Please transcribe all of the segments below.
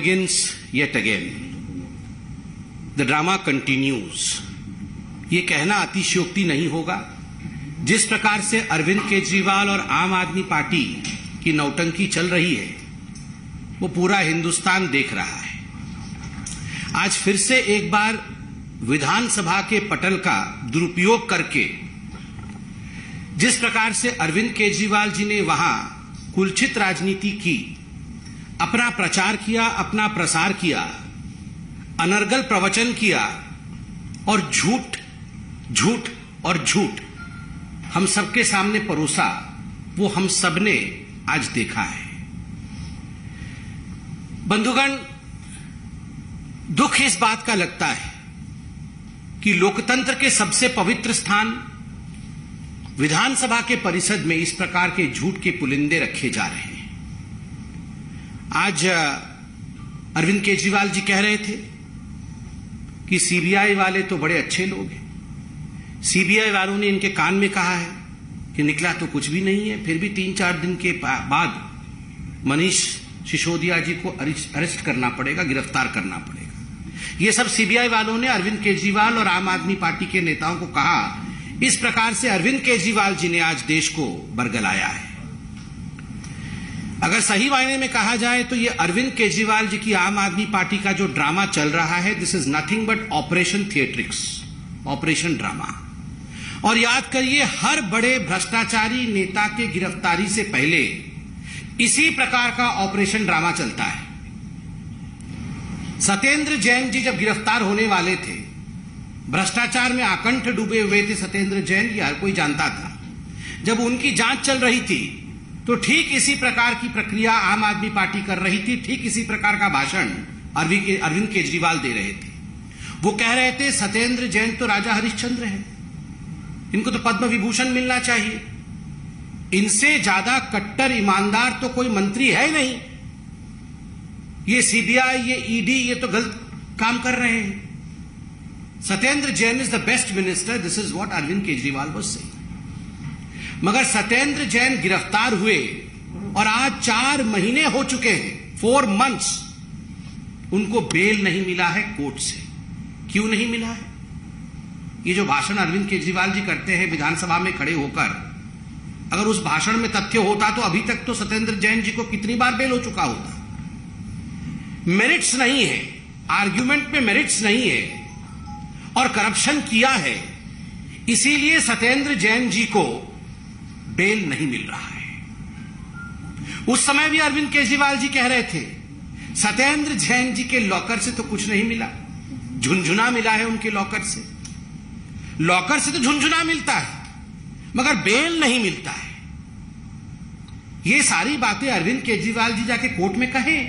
begins yet again. The drama continues. ये कहना अतिशयोक्ति नहीं होगा। जिस प्रकार से अरविंद केजरीवाल और आम आदमी पार्टी की नौटंकी चल रही है, वो पूरा हिंदुस्तान देख रहा है। आज फिर से एक बार विधानसभा के पटल का दुरुपयोग करके जिस प्रकार से अरविंद केजरीवाल जी ने वहां कुलचित राजनीति की, अपना प्रचार किया, अपना प्रसार किया, अनर्गल प्रवचन किया और झूठ झूठ और झूठ हम सबके सामने परोसा, वो हम सबने आज देखा है। बंधुगण, दुख इस बात का लगता है कि लोकतंत्र के सबसे पवित्र स्थान विधानसभा के परिसर में इस प्रकार के झूठ के पुलिंदे रखे जा रहे हैं। आज अरविंद केजरीवाल जी कह रहे थे कि सीबीआई वाले तो बड़े अच्छे लोग हैं। सीबीआई वालों ने इनके कान में कहा है कि निकला तो कुछ भी नहीं है, फिर भी 3-4 दिन के बाद मनीष सिसोदिया जी को अरेस्ट करना पड़ेगा, गिरफ्तार करना पड़ेगा। ये सब सीबीआई वालों ने अरविंद केजरीवाल और आम आदमी पार्टी के नेताओं को कहा। इस प्रकार से अरविंद केजरीवाल जी ने आज देश को बरगलाया है। अगर सही मायने में कहा जाए तो ये अरविंद केजरीवाल जी की आम आदमी पार्टी का जो ड्रामा चल रहा है, this is nothing but operation theatrics, operation drama. और याद करिए, हर बड़े भ्रष्टाचारी नेता के गिरफ्तारी से पहले इसी प्रकार का ऑपरेशन ड्रामा चलता है। सत्येंद्र जैन जी जब गिरफ्तार होने वाले थे, भ्रष्टाचार में आकंठ डूबे हुए थे सत्येंद्र जैन, ये हर कोई जानता था। जब उनकी जांच चल रही थी तो ठीक इसी प्रकार की प्रक्रिया आम आदमी पार्टी कर रही थी, ठीक इसी प्रकार का भाषण अरविंद केजरीवाल दे रहे थे। वो कह रहे थे सत्येंद्र जैन तो राजा हरिश्चंद्र है, इनको तो पद्म विभूषण मिलना चाहिए, इनसे ज्यादा कट्टर ईमानदार तो कोई मंत्री है नहीं। ये सीबीआई, ये ईडी, ये तो गलत काम कर रहे हैं। Satyendra Jain is the best minister, this is what Arvind Kejriwal was saying. मगर सत्येंद्र जैन गिरफ्तार हुए और आज 4 महीने हो चुके हैं, 4 months, उनको बेल नहीं मिला है कोर्ट से। क्यों नहीं मिला है? ये जो भाषण अरविंद केजरीवाल जी करते हैं विधानसभा में खड़े होकर, अगर उस भाषण में तथ्य होता तो अभी तक तो सत्येंद्र जैन जी को कितनी बार बेल हो चुका होता। मेरिट्स नहीं है, आर्ग्यूमेंट में मेरिट्स नहीं है और करप्शन किया है, इसीलिए सत्येंद्र जैन जी को बेल नहीं मिल रहा है। उस समय भी अरविंद केजरीवाल जी कह रहे थे सत्येंद्र जैन जी के लॉकर से तो कुछ नहीं मिला, झुनझुना मिला है उनके लॉकर से। लॉकर से तो झुनझुना मिलता है मगर बेल नहीं मिलता है। ये सारी बातें अरविंद केजरीवाल जी जाके कोर्ट में कहें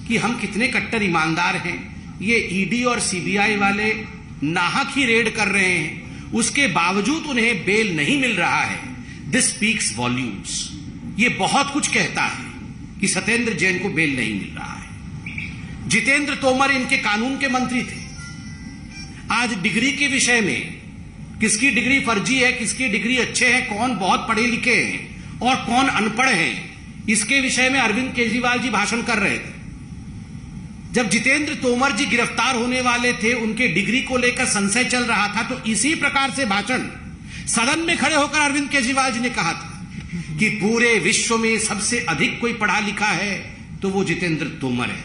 कि हम कितने कट्टर ईमानदार हैं, ये ईडी और सीबीआई वाले नाहक ही रेड कर रहे हैं, उसके बावजूद उन्हें बेल नहीं मिल रहा है। This speaks volumes. ये बहुत कुछ कहता है कि सत्येंद्र जैन को बेल नहीं मिल रहा है। जितेंद्र तोमर इनके कानून के मंत्री थे। आज डिग्री के विषय में किसकी डिग्री फर्जी है, किसकी डिग्री अच्छे हैं, कौन बहुत पढ़े लिखे हैं और कौन अनपढ़ हैं, इसके विषय में अरविंद केजरीवाल जी भाषण कर रहे थे। जब जितेंद्र तोमर जी गिरफ्तार होने वाले थे, उनके डिग्री को लेकर संशय चल रहा था, तो इसी प्रकार से भाषण सदन में खड़े होकर अरविंद केजरीवाल जी ने कहा था कि पूरे विश्व में सबसे अधिक कोई पढ़ा लिखा है तो वो जितेंद्र तोमर है।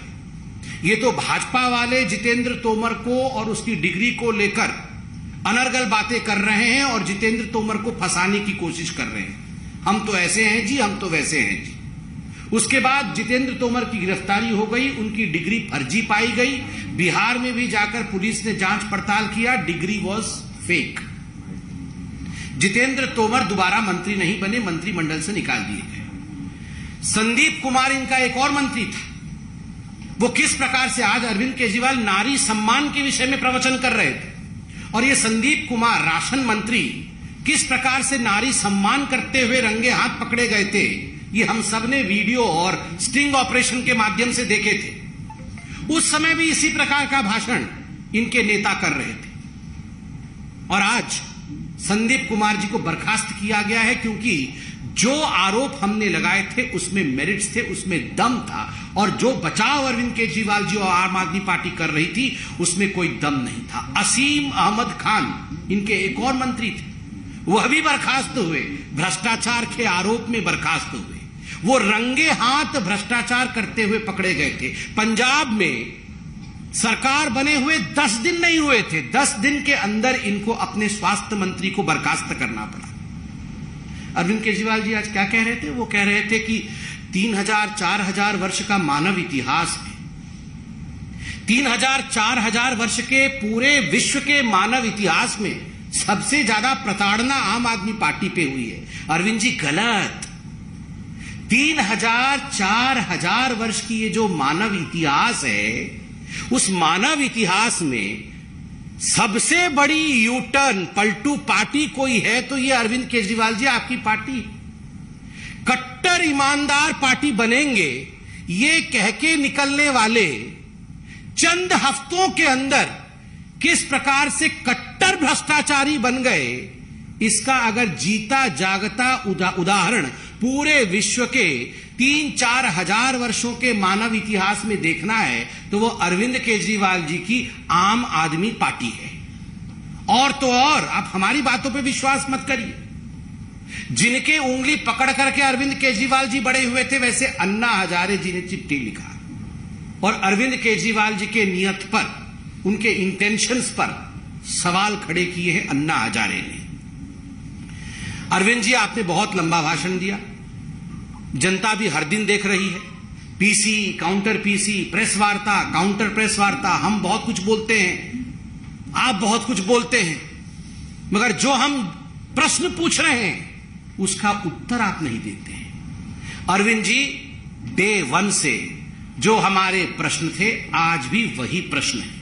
ये तो भाजपा वाले जितेंद्र तोमर को और उसकी डिग्री को लेकर अनर्गल बातें कर रहे हैं और जितेंद्र तोमर को फंसाने की कोशिश कर रहे हैं। हम तो ऐसे हैं जी, हम तो वैसे हैं जी। उसके बाद जितेंद्र तोमर की गिरफ्तारी हो गई, उनकी डिग्री फर्जी पाई गई। बिहार में भी जाकर पुलिस ने जांच पड़ताल किया, degree was fake. Jitendra Tomar दोबारा मंत्री नहीं बने, मंत्रिमंडल से निकाल दिए गए। संदीप कुमार इनका एक और मंत्री था। वो किस प्रकार से आज अरविंद केजरीवाल नारी सम्मान के विषय में प्रवचन कर रहे थे और ये संदीप कुमार राशन मंत्री किस प्रकार से नारी सम्मान करते हुए रंगे हाथ पकड़े गए थे, ये हम सब ने वीडियो और स्टिंग ऑपरेशन के माध्यम से देखे थे। उस समय भी इसी प्रकार का भाषण इनके नेता कर रहे थे और आज संदीप कुमार जी को बर्खास्त किया गया है क्योंकि जो आरोप हमने लगाए थे उसमें मेरिट्स थे, उसमें दम था, और जो बचाव अरविंद केजरीवाल जी और आम आदमी पार्टी कर रही थी उसमें कोई दम नहीं था। असीम अहमद खान इनके एक और मंत्री थे, वह भी बर्खास्त हुए, भ्रष्टाचार के आरोप में बर्खास्त हुए। वो रंगे हाथ भ्रष्टाचार करते हुए पकड़े गए थे। पंजाब में सरकार बने हुए 10 दिन नहीं हुए थे, 10 दिन के अंदर इनको अपने स्वास्थ्य मंत्री को बर्खास्त करना पड़ा। अरविंद केजरीवाल जी आज क्या कह रहे थे? वो कह रहे थे कि 3000-4000 वर्ष का मानव इतिहास में, 3000-4000 वर्ष के पूरे विश्व के मानव इतिहास में सबसे ज्यादा प्रताड़ना आम आदमी पार्टी पे हुई है। अरविंद जी गलत। 3000-4000 वर्ष की ये जो मानव इतिहास है, उस मानव इतिहास में सबसे बड़ी यूटर्न पलटू पार्टी कोई है तो ये अरविंद केजरीवाल जी आपकी पार्टी। कट्टर ईमानदार पार्टी बनेंगे ये कह के निकलने वाले चंद हफ्तों के अंदर किस प्रकार से कट्टर भ्रष्टाचारी बन गए, इसका अगर जीता जागता उदाहरण पूरे विश्व के 3-4 हजार वर्षों के मानव इतिहास में देखना है तो वो अरविंद केजरीवाल जी की आम आदमी पार्टी है। और तो और आप हमारी बातों पे विश्वास मत करिए। जिनके उंगली पकड़ करके अरविंद केजरीवाल जी बड़े हुए थे, वैसे अन्ना हजारे जी ने चिट्ठी लिखा और अरविंद केजरीवाल जी के नियत पर, उनके इंटेंशंस पर सवाल खड़े किए हैं अन्ना हजारे ने। अरविंद जी आपने बहुत लंबा भाषण दिया, जनता भी हर दिन देख रही है। पीसी, काउंटर पीसी, प्रेस वार्ता, काउंटर प्रेस वार्ता, हम बहुत कुछ बोलते हैं, आप बहुत कुछ बोलते हैं, मगर जो हम प्रश्न पूछ रहे हैं उसका उत्तर आप नहीं देते हैं। अरविंद जी डे 1 से जो हमारे प्रश्न थे आज भी वही प्रश्न है।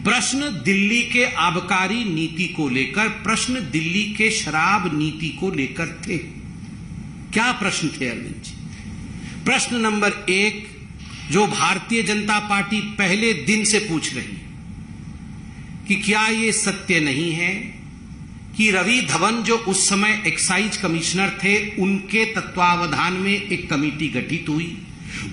प्रश्न दिल्ली के आबकारी नीति को लेकर, प्रश्न दिल्ली के शराब नीति को लेकर थे। क्या प्रश्न थे अरविंद जी? प्रश्न नंबर 1 जो भारतीय जनता पार्टी पहले दिन से पूछ रही है कि क्या यह सत्य नहीं है कि रवि धवन जो उस समय एक्साइज कमिश्नर थे, उनके तत्वावधान में एक कमेटी गठित हुई।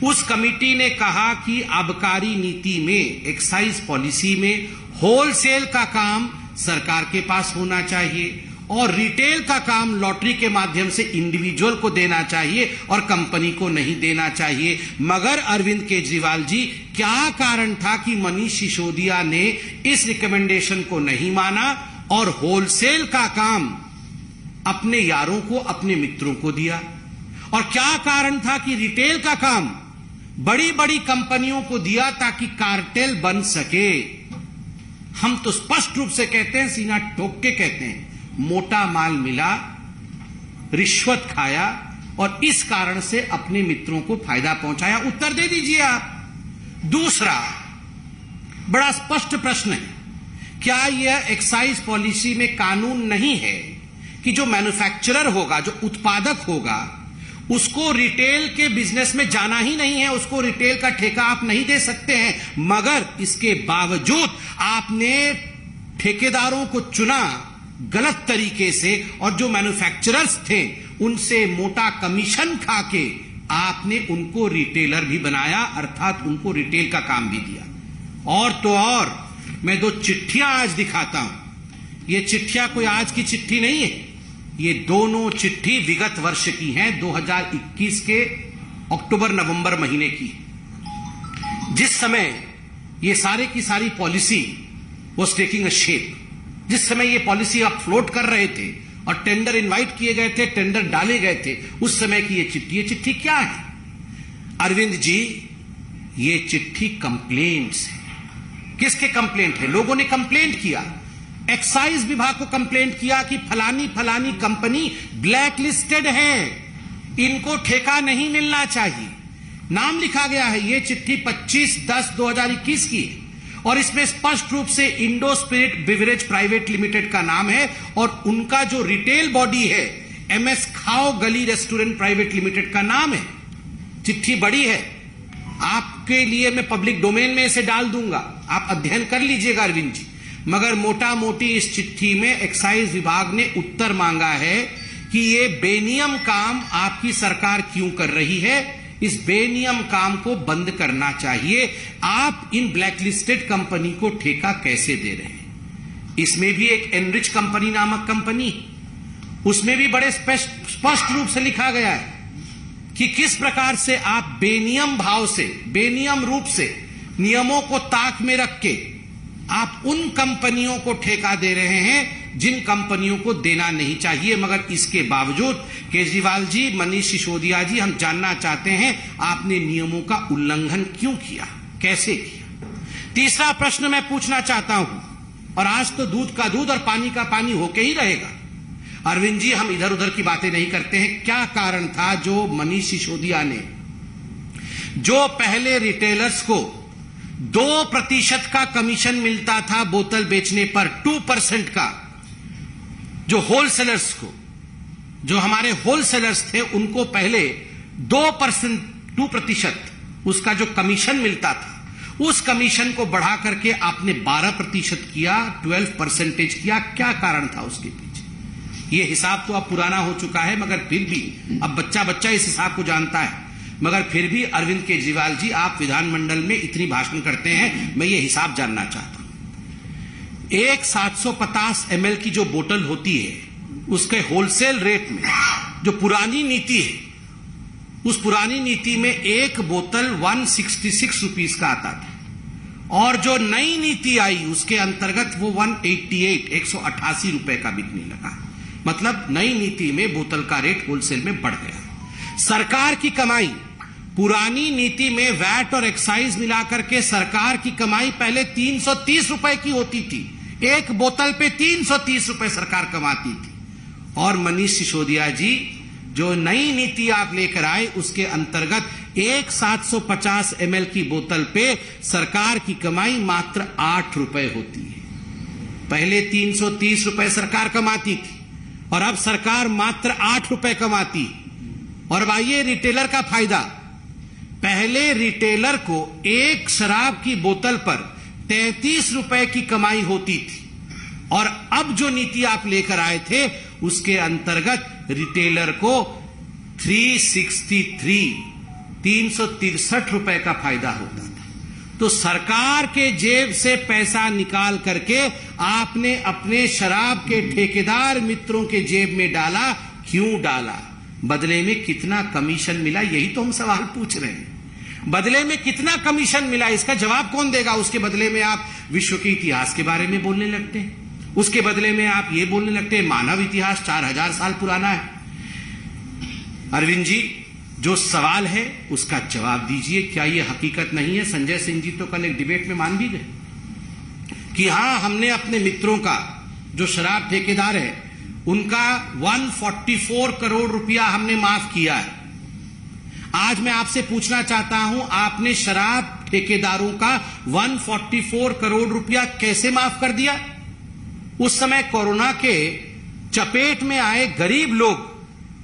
उस कमेटी ने कहा कि आबकारी नीति में, एक्साइज पॉलिसी में होलसेल का काम सरकार के पास होना चाहिए और रिटेल का काम लॉटरी के माध्यम से इंडिविजुअल को देना चाहिए और कंपनी को नहीं देना चाहिए। मगर अरविंद केजरीवाल जी, क्या कारण था कि मनीष सिसोदिया ने इस रिकमेंडेशन को नहीं माना और होलसेल का काम अपने यारों को, अपने मित्रों को दिया? और क्या कारण था कि रिटेल का काम बड़ी बड़ी कंपनियों को दिया ताकि कार्टेल बन सके? हम तो स्पष्ट रूप से कहते हैं, सीना ठोक के कहते हैं, मोटा माल मिला, रिश्वत खाया और इस कारण से अपने मित्रों को फायदा पहुंचाया। उत्तर दे दीजिए आप। दूसरा बड़ा स्पष्ट प्रश्न है, क्या यह एक्साइज पॉलिसी में कानून नहीं है कि जो मैन्युफैक्चरर होगा, जो उत्पादक होगा, उसको रिटेल के बिजनेस में जाना ही नहीं है, उसको रिटेल का ठेका आप नहीं दे सकते हैं, मगर इसके बावजूद आपने ठेकेदारों को चुना गलत तरीके से और जो मैन्युफैक्चरर्स थे उनसे मोटा कमीशन खाके आपने उनको रिटेलर भी बनाया, अर्थात उनको रिटेल का काम भी दिया। और तो और मैं 2 चिट्ठियां आज दिखाता हूं। ये चिट्ठियां कोई आज की चिट्ठी नहीं है, ये दोनों चिट्ठी विगत वर्ष की हैं, 2021 के अक्टूबर-नवंबर महीने की, जिस समय ये सारे की सारी policy was taking a shape. जिस समय ये पॉलिसी आप फ्लोट कर रहे थे और टेंडर इनवाइट किए गए थे, टेंडर डाले गए थे, उस समय की ये चिट्ठी क्या है? अरविंद जी, ये चिट्ठी कंप्लेंट्स है। किसके कंप्लेंट है? लोगों ने कंप्लेंट किया, एक्साइज विभाग को कंप्लेंट किया कि फलानी फलानी कंपनी ब्लैक लिस्टेड है, इनको ठेका नहीं मिलना चाहिए। नाम लिखा गया है, यह चिट्ठी 25/10/2021 की है और इसमें स्पष्ट रूप से Indo spirit beverage private limited का नाम है और उनका जो रिटेल बॉडी है MS खाओ गली रेस्टोरेंट प्राइवेट लिमिटेड का नाम है। चिट्ठी बड़ी है, आपके लिए मैं पब्लिक डोमेन में इसे डाल दूंगा, आप अध्ययन कर लीजिएगा अरविंद जी। मगर मोटा मोटी इस चिट्ठी में एक्साइज विभाग ने उत्तर मांगा है कि ये बेनियम काम आपकी सरकार क्यों कर रही है। इस बेनियम काम को बंद करना चाहिए। आप इन ब्लैकलिस्टेड कंपनी को ठेका कैसे दे रहे हैं। इसमें भी एक एनरिच कंपनी नामक कंपनी, उसमें भी बड़े स्पष्ट रूप से लिखा गया है कि किस प्रकार से आप बेनियम भाव से, बेनियम रूप से नियमों को ताक में रख के आप उन कंपनियों को ठेका दे रहे हैं जिन कंपनियों को देना नहीं चाहिए। मगर इसके बावजूद केजरीवाल जी, मनीष सिसोदिया जी, हम जानना चाहते हैं आपने नियमों का उल्लंघन क्यों किया, कैसे किया। तीसरा प्रश्न मैं पूछना चाहता हूं, और आज तो दूध का दूध और पानी का पानी होके ही रहेगा। अरविंद जी, हम इधर उधर की बातें नहीं करते हैं। क्या कारण था जो मनीष सिसोदिया ने, जो पहले रिटेलर्स को 2% का कमीशन मिलता था बोतल बेचने पर, 2% का, जो होलसेलर्स को, जो हमारे होलसेलर्स थे उनको पहले 2% उसका जो कमीशन मिलता था, उस कमीशन को बढ़ा करके आपने 12% किया, 12% किया। क्या कारण था उसके पीछे। यह हिसाब तो अब पुराना हो चुका है, मगर फिर भी अब बच्चा बच्चा इस हिसाब को जानता है। मगर फिर भी अरविंद केजरीवाल जी, आप विधानमंडल में इतनी भाषण करते हैं, मैं ये हिसाब जानना चाहता हूं। एक 750 ml की जो बोतल होती है, उसके होलसेल रेट में जो पुरानी नीति है, उस पुरानी नीति में एक बोतल 166 रुपीस का आता था, और जो नई नीति आई उसके अंतर्गत वो 188 रुपए का बिकने लगा। मतलब नई नीति में बोतल का रेट होलसेल में बढ़ गया। सरकार की कमाई, पुरानी नीति में वैट और एक्साइज मिलाकर के सरकार की कमाई पहले 330 रुपए की होती थी। एक बोतल पे 330 रुपए सरकार कमाती थी। और मनीष सिसोदिया जी, जो नई नीति आप लेकर आए, उसके अंतर्गत एक 750 ml की बोतल पे सरकार की कमाई मात्र 8 रुपए होती है। पहले 330 रुपए सरकार कमाती थी और अब सरकार मात्र 8 रुपए कमाती। और अब आइए रिटेलर का फायदा। पहले रिटेलर को एक शराब की बोतल पर 33 रुपए की कमाई होती थी, और अब जो नीति आप लेकर आए थे उसके अंतर्गत रिटेलर को 363 रुपए का फायदा होता था। तो सरकार के जेब से पैसा निकाल करके आपने अपने शराब के ठेकेदार मित्रों के जेब में डाला। क्यों डाला? बदले में कितना कमीशन मिला, यही तो हम सवाल पूछ रहे हैं। बदले में कितना कमीशन मिला, इसका जवाब कौन देगा? उसके बदले में आप विश्व के इतिहास के बारे में बोलने लगते हैं, उसके बदले में आप ये बोलने लगते हैं मानव इतिहास 4000 साल पुराना है। अरविंद जी, जो सवाल है उसका जवाब दीजिए। क्या यह हकीकत नहीं है? संजय सिंह जी तो कल एक डिबेट में मान भी गए कि हां, हमने अपने मित्रों का, जो शराब ठेकेदार है, उनका 144 करोड़ रुपया हमने माफ किया है। आज मैं आपसे पूछना चाहता हूं, आपने शराब ठेकेदारों का 144 करोड़ रुपया कैसे माफ कर दिया? उस समय कोरोना के चपेट में आए गरीब लोग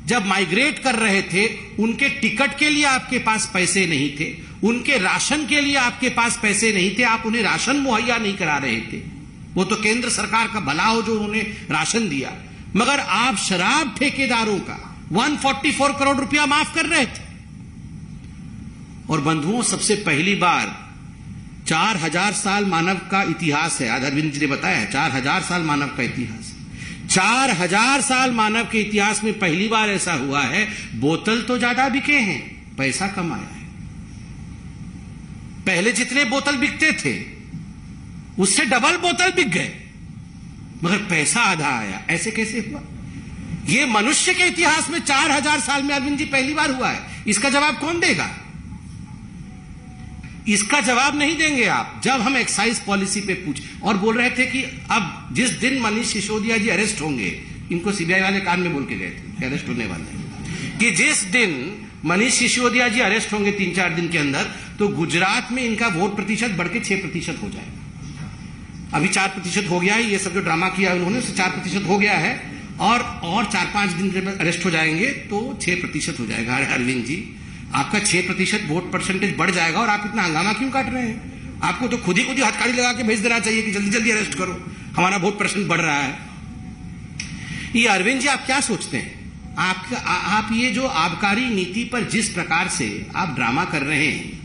जब माइग्रेट कर रहे थे, उनके टिकट के लिए आपके पास पैसे नहीं थे, उनके राशन के लिए आपके पास पैसे नहीं थे, आप उन्हें राशन मुहैया नहीं करा रहे थे। वो तो केंद्र सरकार का भला हो जो उन्होंने राशन दिया, मगर आप शराब ठेकेदारों का 144 करोड़ रुपया माफ कर रहे थे। और बंधुओं, सबसे पहली बार 4000 साल मानव का इतिहास है। आज अरविंद जी ने बताया 4000 साल मानव का इतिहास। 4000 साल मानव के इतिहास में पहली बार ऐसा हुआ है, बोतल तो ज्यादा बिके हैं, पैसा कम आया है। पहले जितने बोतल बिकते थे उससे डबल बोतल बिक गए, मगर पैसा आधा आया। ऐसे कैसे हुआ? यह मनुष्य के इतिहास में 4000 साल में अरविंद जी पहली बार हुआ है। इसका जवाब कौन देगा? इसका जवाब नहीं देंगे आप। जब हम एक्साइज पॉलिसी पे पूछे और बोल रहे थे कि अब जिस दिन मनीष सिसोदिया जी अरेस्ट होंगे, इनको सीबीआई वाले कान में बोल के गए थे कि अरेस्ट होने वाले हैं, कि जिस दिन मनीष सिसोदिया जी अरेस्ट होंगे 3-4 दिन के अंदर, तो गुजरात में इनका वोट प्रतिशत बढ़ के 6% हो जाएगा। अभी 4% हो गया है। ये सब जो ड्रामा किया उन्होंने, उससे 4% हो गया है, और 4-5 दिन जब अरेस्ट हो जाएंगे तो 6% हो जाएगा। अरविंद जी, आपका 6% वोट परसेंटेज बढ़ जाएगा, और आप इतना हंगामा क्यों काट रहे हैं? आपको तो खुद ही हथकड़ी लगा के भेज देना चाहिए कि जल्दी जल्दी अरेस्ट करो, हमारा वोट परसेंट बढ़ रहा है। ये अरविंद जी, आप क्या सोचते हैं? आप ये जो आबकारी नीति पर जिस प्रकार से आप ड्रामा कर रहे हैं,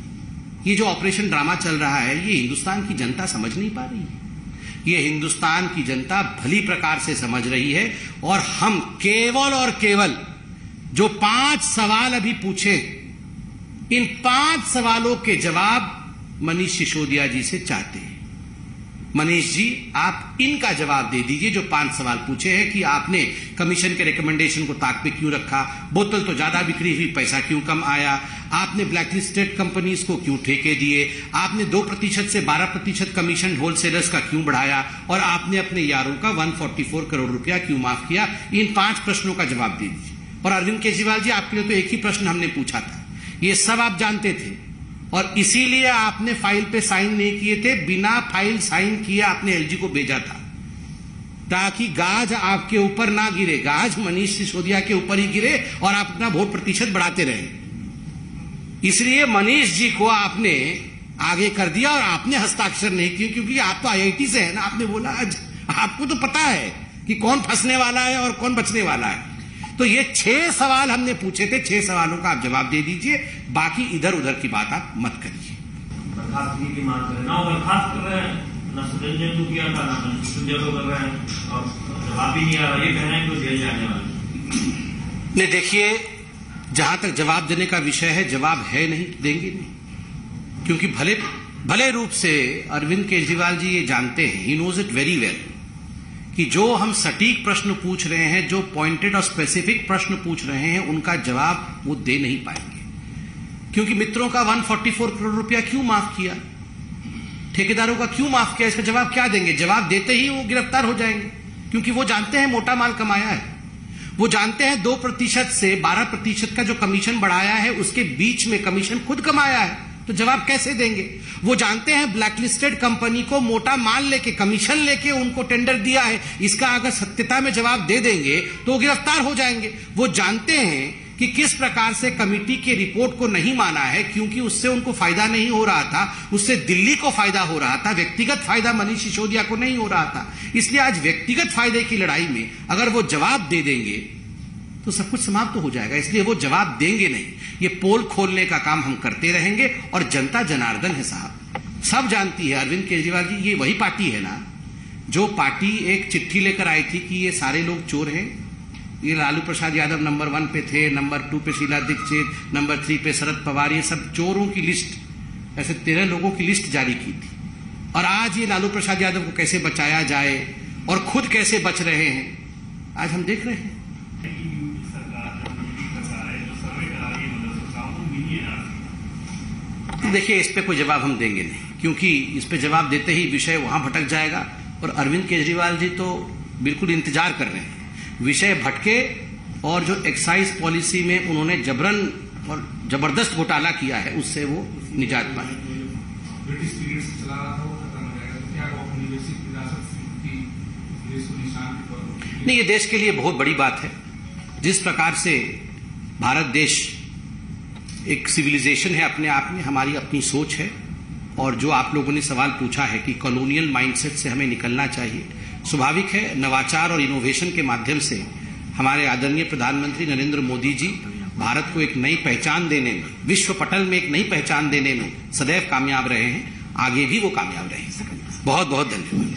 ये जो ऑपरेशन ड्रामा चल रहा है, ये हिंदुस्तान की जनता समझ नहीं पा रही है। ये हिंदुस्तान की जनता भली प्रकार से समझ रही है। और हम केवल और केवल जो 5 सवाल अभी पूछे, इन 5 सवालों के जवाब मनीष सिसोदिया जी से चाहते हैं। मनीष जी, आप इनका जवाब दे दीजिए। जो 5 सवाल पूछे हैं कि आपने कमीशन के रिकमेंडेशन को ताक पे क्यों रखा, बोतल तो ज्यादा बिक्री हुई, पैसा क्यों कम आया, आपने ब्लैकलिस्टेड कंपनीज को क्यों ठेके दिए, आपने 2% से 12% कमीशन होलसेलर्स का क्यों बढ़ाया, और आपने अपने यारों का 144 करोड़ रुपया क्यों माफ किया। इन 5 प्रश्नों का जवाब दे दीजिए। और अरविंद केजरीवाल जी, आपके लिए तो एक ही प्रश्न हमने पूछा था, ये सब आप जानते थे, और इसीलिए आपने फाइल पे साइन नहीं किए थे। बिना फाइल साइन किए आपने एलजी को भेजा था, ताकि गाज आपके ऊपर ना गिरे, गाज मनीष सिसोदिया के ऊपर ही गिरे और आप अपना वोट प्रतिशत बढ़ाते रहे। इसलिए मनीष जी को आपने आगे कर दिया और आपने हस्ताक्षर नहीं किए, क्योंकि आप तो आईआईटी से है ना। आपने बोला आज आपको तो पता है कि कौन फंसने वाला है और कौन बचने वाला है। तो ये 6 सवाल हमने पूछे थे, 6 सवालों का आप जवाब दे दीजिए, बाकी इधर उधर की बात आप मत करिए। बर्खास्तगी की मांग कर रहे हैं, ना बर्खास्त कर रहे हैं, ना सुरेंद्र को किया था, ना मनीष सिसोदिया को कर रहे हैं, और जवाब ही नहीं आ रहा। ये कह रहे हैं कि जेल जाने वाले। नहीं, देखिए, जहां तक जवाब देने का विषय है, जवाब है नहीं, देंगे नहीं। क्योंकि भले रूप से अरविंद केजरीवाल जी ये जानते हैं, he knows it very well, कि जो हम सटीक प्रश्न पूछ रहे हैं, जो पॉइंटेड और स्पेसिफिक प्रश्न पूछ रहे हैं, उनका जवाब वो दे नहीं पाएंगे। क्योंकि मित्रों का 144 करोड़ रुपया क्यों माफ किया, ठेकेदारों का क्यों माफ किया, इसका जवाब क्या देंगे। जवाब देते ही वो गिरफ्तार हो जाएंगे, क्योंकि वो जानते हैं मोटा माल कमाया है। वो जानते हैं 2% से 12% का जो कमीशन बढ़ाया है, उसके बीच में कमीशन खुद कमाया है, तो जवाब कैसे देंगे। वो जानते हैं ब्लैकलिस्टेड कंपनी को मोटा माल लेके, कमीशन लेके उनको टेंडर दिया है, इसका अगर सत्यता में जवाब दे देंगे तो वो गिरफ्तार हो जाएंगे। वो जानते हैं कि किस प्रकार से कमेटी के रिपोर्ट को नहीं माना है, क्योंकि उससे उनको फायदा नहीं हो रहा था, उससे दिल्ली को फायदा हो रहा था, व्यक्तिगत फायदा मनीष सिसोदिया को नहीं हो रहा था। इसलिए आज व्यक्तिगत फायदे की लड़ाई में अगर वो जवाब दे देंगे तो सब कुछ समाप्त हो जाएगा। इसलिए वो जवाब देंगे नहीं। ये पोल खोलने का काम हम करते रहेंगे। और जनता जनार्दन है साहब, सब जानती है। अरविंद केजरीवाल जी, ये वही पार्टी है ना जो पार्टी एक चिट्ठी लेकर आई थी कि ये सारे लोग चोर हैं। ये लालू प्रसाद यादव नंबर 1 पे थे, नंबर 2 पे शीला दीक्षित, नंबर 3 पे शरद पवार, ये सब चोरों की लिस्ट, ऐसे 13 लोगों की लिस्ट जारी की थी। और आज ये लालू प्रसाद यादव को कैसे बचाया जाए और खुद कैसे बच रहे हैं, आज हम देख रहे हैं। देखिए, इस पे कोई जवाब हम देंगे नहीं, क्योंकि इस पे जवाब देते ही विषय वहां भटक जाएगा। और अरविंद केजरीवाल जी तो बिल्कुल इंतजार कर रहे हैं विषय भटके, और जो एक्साइज पॉलिसी में उन्होंने जबरन और जबरदस्त घोटाला किया है, उससे वो निजात पाए। ब्रिटिश पीरियड से चला रहा था वो खत्म हो जाएगा, तो क्या वो अपनी निवेशित विरासत की देश को निशान पर? नहीं, ये देश के लिए बहुत बड़ी बात है। जिस प्रकार से भारत देश एक सिविलाइजेशन है अपने आप में, हमारी अपनी सोच है, और जो आप लोगों ने सवाल पूछा है कि कॉलोनियल माइंडसेट से हमें निकलना चाहिए, स्वाभाविक है। नवाचार और इनोवेशन के माध्यम से हमारे आदरणीय प्रधानमंत्री नरेंद्र मोदी जी भारत को एक नई पहचान देने में, विश्व पटल में एक नई पहचान देने में सदैव कामयाब रहे हैं, आगे भी वो कामयाब रहेंगे। बहुत बहुत धन्यवाद।